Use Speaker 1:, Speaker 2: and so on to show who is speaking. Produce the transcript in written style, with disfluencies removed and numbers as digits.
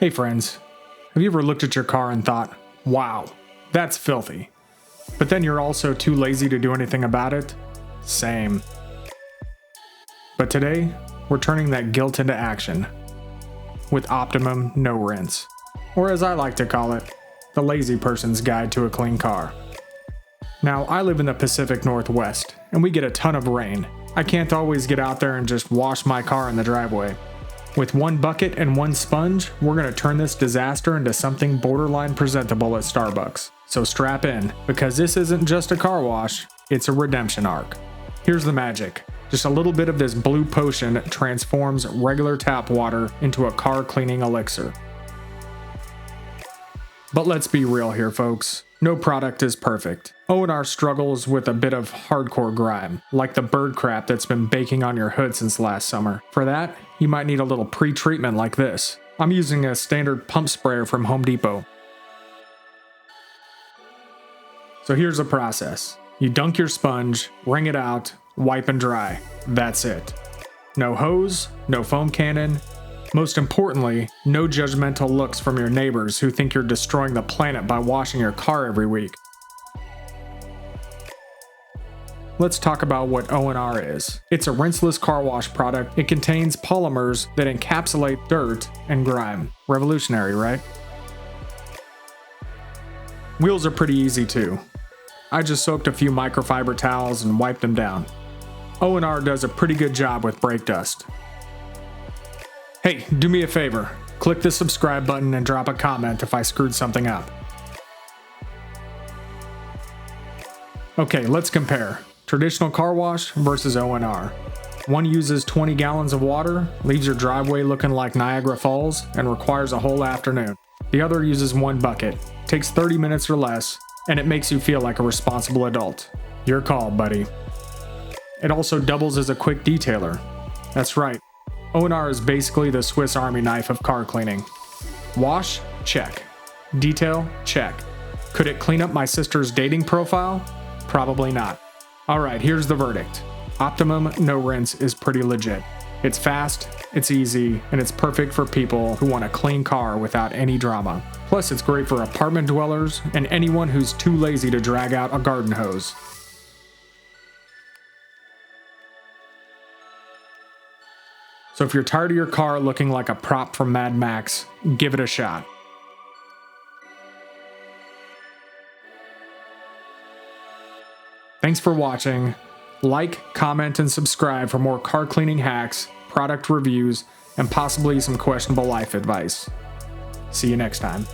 Speaker 1: Hey friends, have you ever looked at your car and thought, wow, that's filthy, but then you're also too lazy to do anything about it? Same. But today, we're turning that guilt into action with Optimum No Rinse, or as I like to call it, the lazy person's guide to a clean car. Now, I live in the Pacific Northwest, and we get a ton of rain. I can't always get out there and just wash my car in the driveway. With one bucket and one sponge, we're going to turn this disaster into something borderline presentable at Starbucks. So strap in, because this isn't just a car wash, it's a redemption arc. Here's the magic. Just a little bit of this blue potion transforms regular tap water into a car cleaning elixir. But let's be real here, folks. No product is perfect. ONR struggles with a bit of hardcore grime, like the bird crap that's been baking on your hood since last summer. For that, you might need a little pre-treatment like this. I'm using a standard pump sprayer from Home Depot. So here's the process. You dunk your sponge, wring it out, wipe and dry. That's it. No hose, no foam cannon. Most importantly, no judgmental looks from your neighbors who think you're destroying the planet by washing your car every week. Let's talk about what ONR is. It's a rinseless car wash product. It contains polymers that encapsulate dirt and grime. Revolutionary, right? Wheels are pretty easy too. I just soaked a few microfiber towels and wiped them down. ONR does a pretty good job with brake dust. Hey, do me a favor. Click the subscribe button and drop a comment if I screwed something up. Okay, let's compare. Traditional car wash versus ONR. One uses 20 gallons of water, leaves your driveway looking like Niagara Falls, and requires a whole afternoon. The other uses one bucket, takes 30 minutes or less, and it makes you feel like a responsible adult. Your call, buddy. It also doubles as a quick detailer. That's right. ONR is basically the Swiss Army knife of car cleaning. Wash? Check. Detail? Check. Could it clean up my sister's dating profile? Probably not. Alright, here's the verdict. Optimum No Rinse is pretty legit. It's fast, it's easy, and it's perfect for people who want a clean car without any drama. Plus, it's great for apartment dwellers and anyone who's too lazy to drag out a garden hose. So if you're tired of your car looking like a prop from Mad Max, give it a shot. Thanks for watching. Like, comment, and subscribe for more car cleaning hacks, product reviews, and possibly some questionable life advice. See you next time.